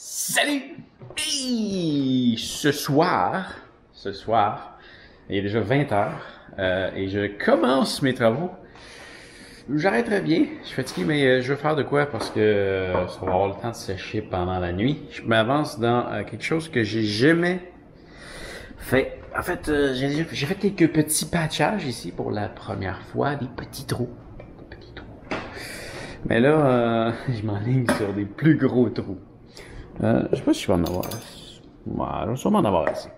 Salut! Et ce soir, il est déjà 20h et je commence mes travaux. J'arrêterai bien, je suis fatigué, mais je veux faire de quoi parce que ça va avoir le temps de sécher pendant la nuit. Je m'avance dans quelque chose que j'ai jamais fait. En fait, j'ai fait quelques petits patchages ici pour la première fois, des petits trous. Mais là, je m'enligne sur des plus gros trous. Je sais pas si je vais en avoir. Ouais, je vais sûrement en avoir assez.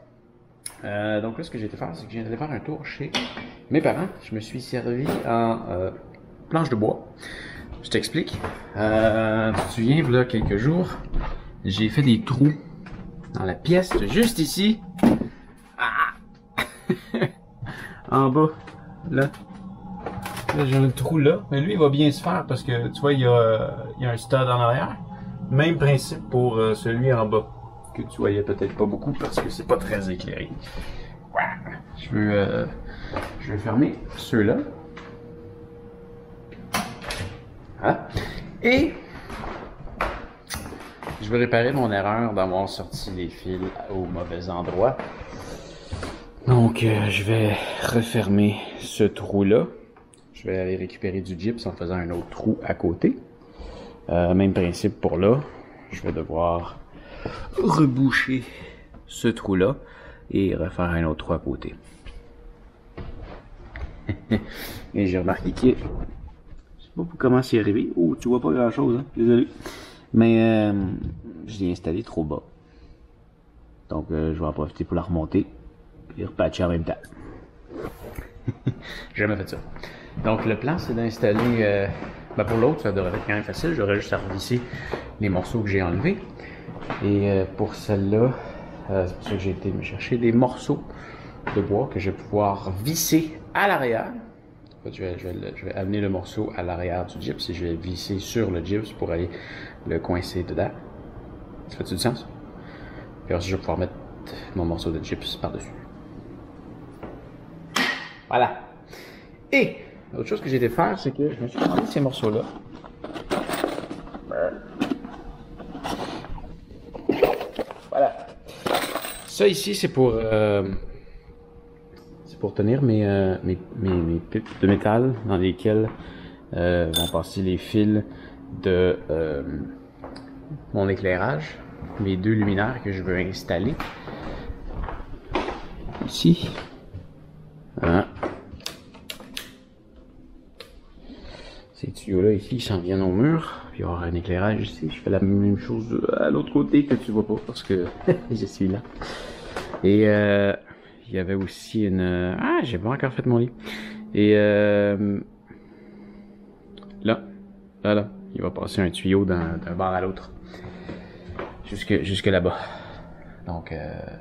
Donc là, ce que j'ai été faire, c'est que j'ai été faire un tour chez mes parents. Je me suis servi en planche de bois. Je t'explique. Tu te souviens, là, quelques jours, j'ai fait des trous dans la pièce, juste ici. Ah! En bas, là. Là, j'ai un trou là. Mais lui, il va bien se faire parce que, tu vois, il y a un stud en arrière. Même principe pour celui en bas, que tu voyais peut-être pas beaucoup parce que c'est pas très éclairé. Je veux fermer ceux-là. Voilà. Et je vais réparer mon erreur d'avoir sorti les fils au mauvais endroit. Donc, je vais refermer ce trou-là. Je vais aller récupérer du gyps en faisant un autre trou à côté. Même principe pour là. Je vais devoir reboucher ce trou-là et refaire un autre trou à côté. Et j'ai remarqué que... Je sais pas comment c'est arrivé. Oh, tu vois pas grand-chose, hein? Désolé. Mais je l'ai installé trop bas. Donc je vais en profiter pour la remonter et repatcher en même temps. J'ai jamais fait ça. Donc le plan, c'est d'installer... pour l'autre, ça devrait être quand même facile. J'aurais juste à revisser les morceaux que j'ai enlevés. Et pour celle-là, c'est pour ça que j'ai été me chercher des morceaux de bois que je vais pouvoir visser à l'arrière. Je vais amener le morceau à l'arrière du gyps et je vais visser sur le gyps pour aller le coincer dedans. Ça fait-tu du sens? Puis ensuite, je vais pouvoir mettre mon morceau de gyps par-dessus. Voilà. Et l'autre chose que j'ai été faire, c'est que je me suis pris ces morceaux-là. Voilà. Ça ici, c'est pour tenir mes pipes de métal dans lesquelles vont passer les fils de mon éclairage, mes deux luminaires que je veux installer. Ici. Voilà. Ces tuyaux-là ici, ils s'en viennent au mur. Puis il y aura un éclairage ici. Je fais la même chose à l'autre côté que tu vois pas parce que je suis là. Et il y avait aussi une... Ah, j'ai pas encore fait mon lit. Et là, il va passer un tuyau d'un bord à l'autre. Jusque là-bas. Donc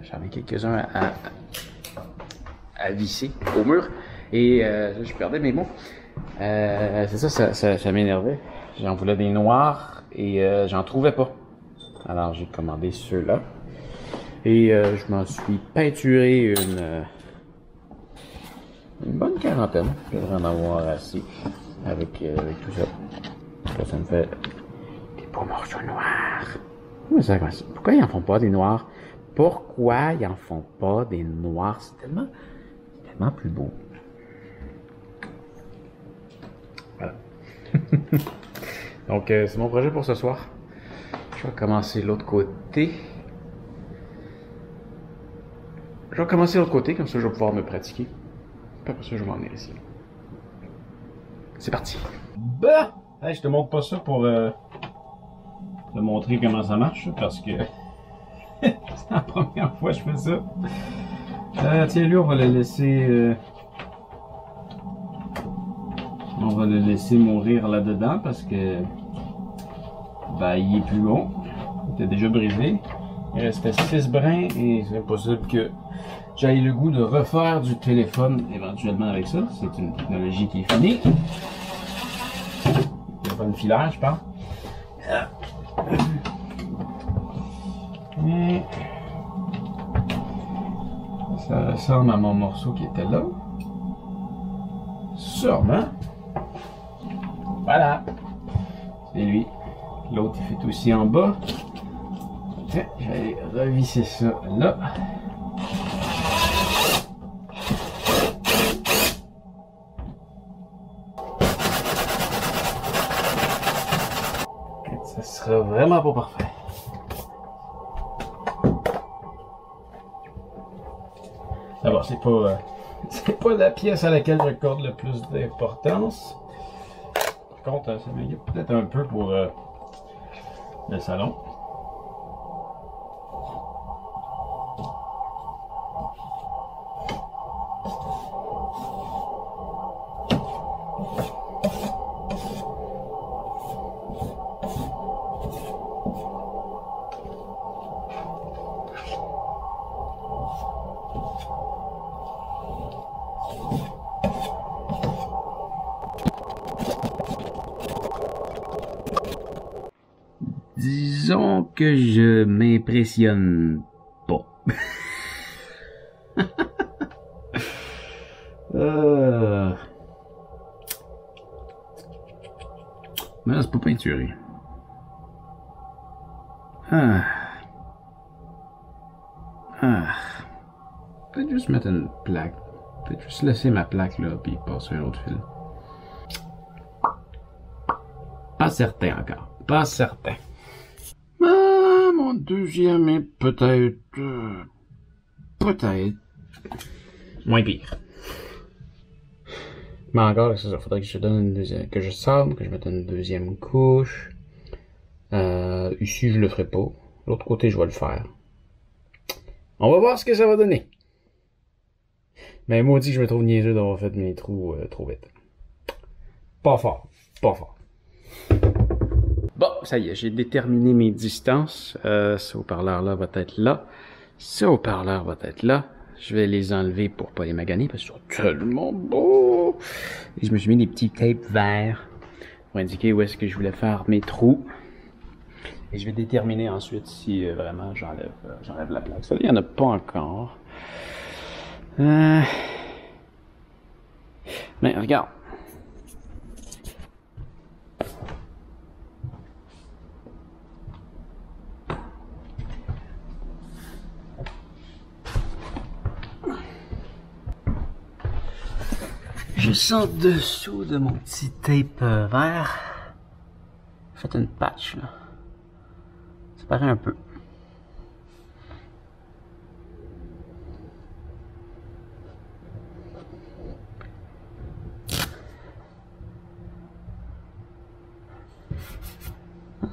j'en ai quelques-uns à visser au mur. Et là, je perdais mes mots. C'est ça m'énervait. J'en voulais des noirs et j'en trouvais pas. Alors j'ai commandé ceux-là. Et je m'en suis peinturé une bonne quarantaine. Je devrais en avoir assez avec tout ça. Là, ça me fait des beaux morceaux noirs. Pourquoi ils en font pas des noirs? Pourquoi ils en font pas des noirs? C'est tellement plus beau. Voilà. Donc, c'est mon projet pour ce soir. Je vais commencer l'autre côté. Comme ça je vais pouvoir me pratiquer. Puis après ça, je vais m'en aller ici. C'est parti. Bah! Hey, je te montre pas ça pour te montrer comment ça marche, parce que c'est la première fois que je fais ça. Tiens, lui, on va le laisser... On va le laisser mourir là-dedans parce que il est plus long. Il était déjà brisé. Il restait 6 brins et c'est impossible que j'aille le goût de refaire du téléphone éventuellement avec ça. C'est une technologie qui est finie. Téléphone filaire, je pense. Et ça ressemble à mon morceau qui était là. Sûrement. Voilà. C'est lui. L'autre, il fait aussi en bas. Parfait, je vais aller revisser ça là. Ça sera vraiment pas parfait. D'abord, c'est pas la pièce à laquelle j'accorde le plus d'importance. Par contre, ça m'aide peut-être un peu pour le salon. Disons que je m'impressionne pas. Mais là, c'est pas peinturé. Peut-être juste mettre une plaque. Peut-être juste laisser ma plaque là, puis passer un autre fil. Pas certain encore. Pas certain. Mon deuxième est peut-être... peut-être... moins pire. Mais encore, c'est ça. Faudrait que je donne une deuxième... que je sable, que je mette une deuxième couche. Ici, je le ferai pas. L'autre côté, je vais le faire. On va voir ce que ça va donner. Mais moi aussi, je me trouve niaiseux d'avoir fait mes trous trop vite. Pas fort. Pas fort. Bon, ça y est, j'ai déterminé mes distances. Ce haut-parleur-là va être là. Ce haut-parleur va être là. Je vais les enlever pour pas les maganer parce qu'ils sont tellement beaux. Et je me suis mis des petits tapes verts pour indiquer où est-ce que je voulais faire mes trous. Et je vais déterminer ensuite si vraiment j'enlève la plaque. Ça, il n'y en a pas encore. Mais regarde. Juste en dessous de mon petit tape vert, j'ai fait une patch là. Ça paraît un peu.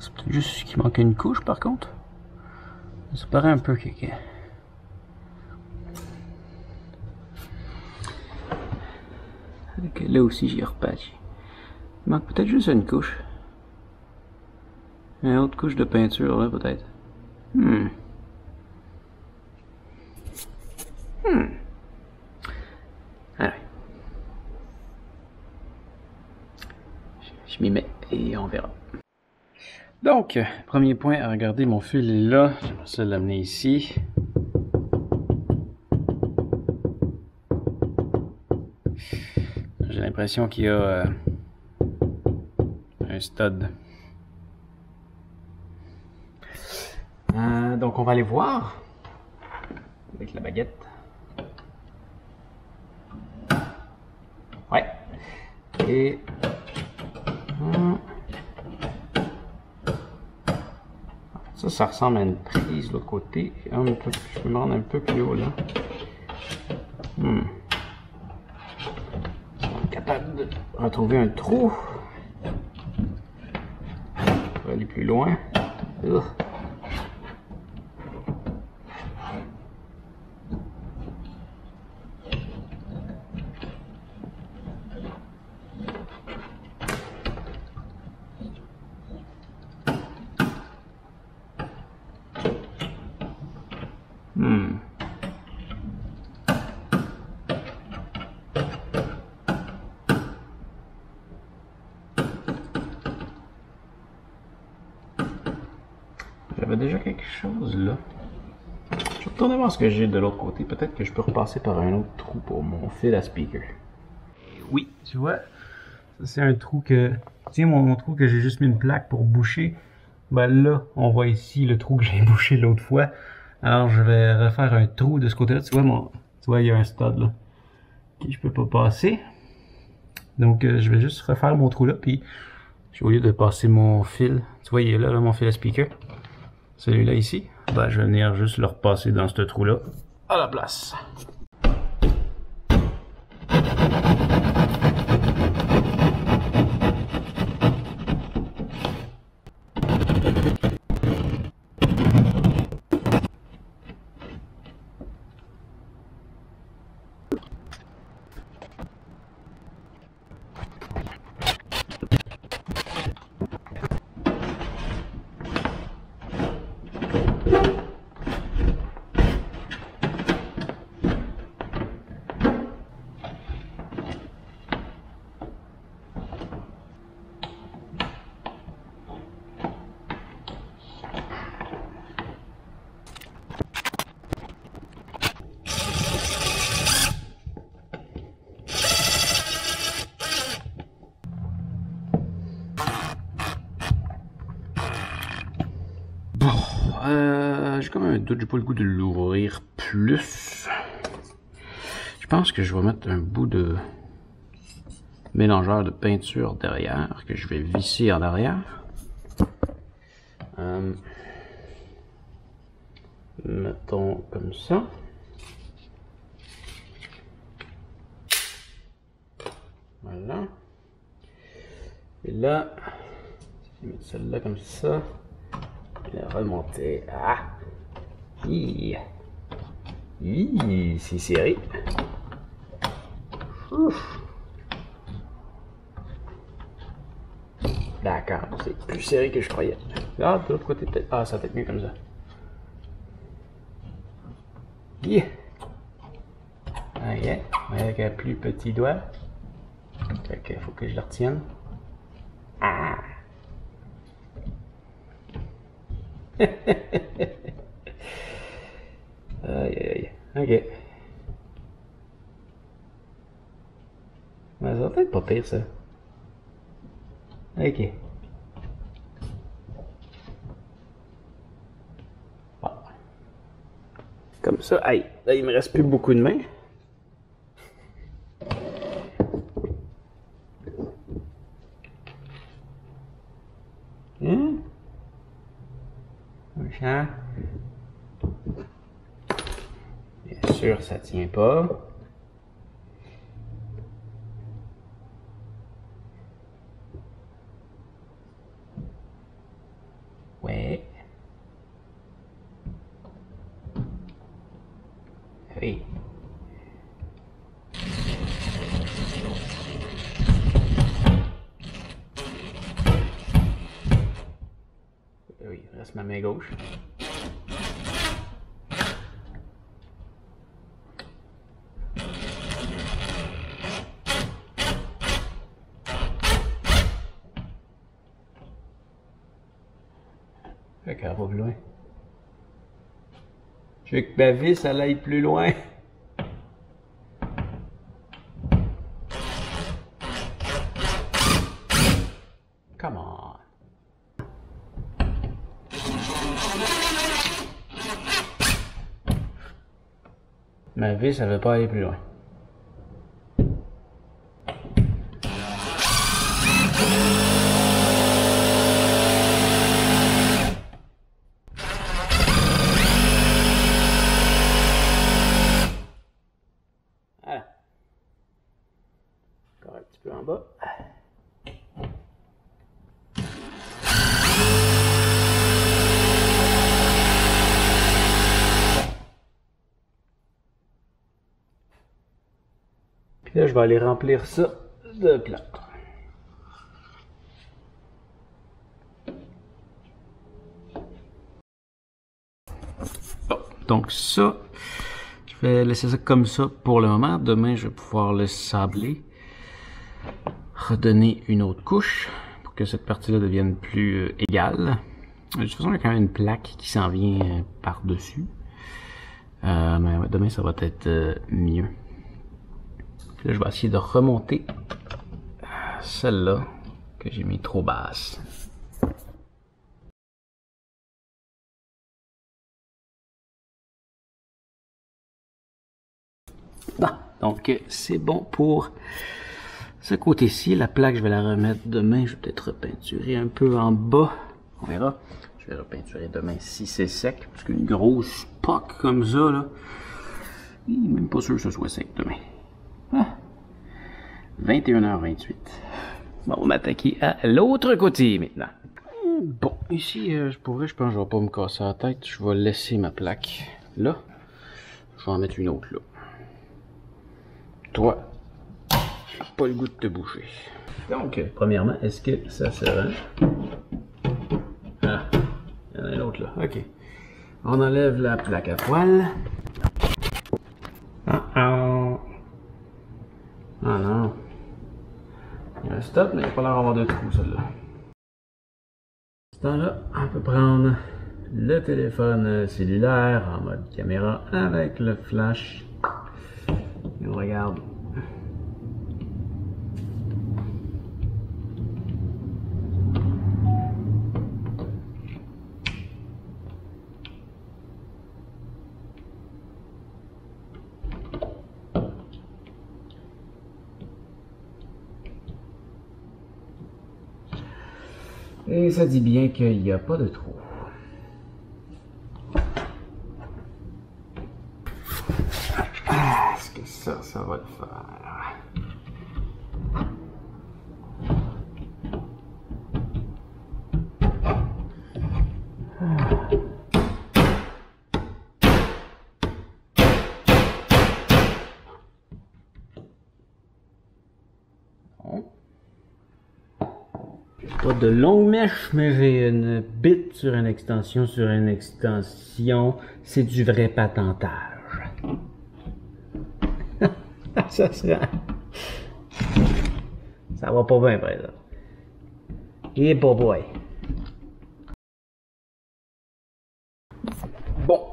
C'est peut-être juste qu'il manque une couche par contre. Ça paraît un peu kéké. Là aussi j'ai repatché. Il manque peut-être juste une couche. Une autre couche de peinture là peut-être. Allez. Je m'y mets et on verra. Donc, premier point à regarder, mon fil est là. J'aimerais ça l'amener ici. J'ai l'impression qu'il y a un stud. Donc on va aller voir avec la baguette. Ouais. Et ça ressemble à une prise de l'autre côté. Je peux me rendre un peu plus haut là. Capable de retrouver un trou pour aller plus loin. J'avais déjà quelque chose là. Je vais retourner voir ce que j'ai de l'autre côté. Peut-être que je peux repasser par un autre trou pour mon fil à speaker. Oui, tu vois, ça c'est un trou que... Tiens, mon trou que j'ai juste mis une plaque pour boucher. Ben là, on voit ici le trou que j'ai bouché l'autre fois. Alors je vais refaire un trou de ce côté-là. Tu vois, il y a un stud là. Okay, je peux pas passer. Donc je vais juste refaire mon trou là. Puis au lieu de passer mon fil, tu vois, il est là, mon fil à speaker. Celui-là ici. Ben je vais venir juste le repasser dans ce trou-là. À la place. J'ai comme un doute, j'ai pas le goût de l'ouvrir plus. Je pense que je vais mettre un bout de mélangeur de peinture derrière, que je vais visser en arrière. Mettons comme ça. Voilà. Et là, je vais mettre celle-là comme ça. Et la remonter. Ah! C'est serré. D'accord, c'est plus serré que je croyais. Ah, de l'autre côté peut-être. Ah, ça va être mieux comme ça. Yeah. Ok, avec un plus petit doigt. Fait que faut que je le retienne. Ah! Aïe, ok. Mais ça va peut-être pas pire ça. Ok. Ah. Comme ça, aïe, là il me reste plus beaucoup de mains. Bien sûr, ça tient pas. Ouais. Oui. Oui, il reste ma main gauche. Fait qu'elle va plus loin. Je veux que ma vis, elle aille plus loin. Come on. Ma vis, elle veut pas aller plus loin. Voilà. Encore un petit peu en bas. Puis là, je vais aller remplir ça de plâtre. Bon, donc ça, je vais laisser ça comme ça pour le moment. Demain, je vais pouvoir le sabler, redonner une autre couche pour que cette partie-là devienne plus égale. De toute façon, il y a quand même une plaque qui s'en vient par-dessus. Mais ouais, demain, ça va être mieux. Puis là, je vais essayer de remonter celle-là que j'ai mis trop basse. Bon, donc c'est bon pour ce côté-ci. La plaque, je vais la remettre demain. Je vais peut-être repeinturer un peu en bas. On verra. Je vais repeinturer demain si c'est sec. Parce qu'une grosse poque comme ça, là, même pas sûr que ce soit sec demain. Ah. 21h28. Bon, on va m'attaquer à l'autre côté maintenant. Bon, ici, je pense que je vais pas me casser la tête. Je vais laisser ma plaque là. Je vais en mettre une autre là. Toi, j'ai pas le goût de te bouger. Donc, premièrement, est-ce que ça se rend? Ah, il y en a un autre là. Ok. On enlève la plaque à poil. Ah non. Il y a un stop, mais il n'y a pas l'air d'avoir de trou, celle-là. Ce temps-là, on peut prendre le téléphone cellulaire en mode caméra avec le flash. Et on regarde. Et ça dit bien qu'il n'y a pas de trou. Est-ce que ça va le faire? Pas de longue mèche, mais j'ai une bite sur une extension sur une extension. C'est du vrai patentage. Ça va pas bien, par exemple. Et boy. Bon,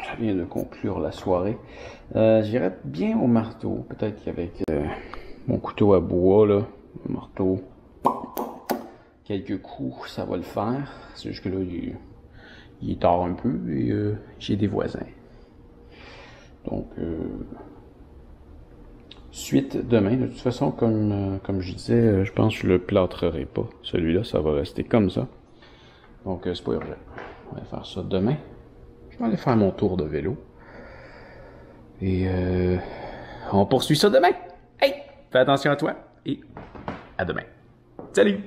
ça vient de conclure la soirée. J'irais bien au marteau, peut-être qu'avec mon couteau à bois, là, le marteau. Quelques coups, ça va le faire. C'est juste que là, il est tard un peu et j'ai des voisins. Donc, suite demain. De toute façon, comme je disais, je pense que je le plâtrerai pas. Celui-là, ça va rester comme ça. Donc, c'est pas urgent. On va faire ça demain. Je vais aller faire mon tour de vélo. Et on poursuit ça demain. Hey, fais attention à toi et à demain. Salut!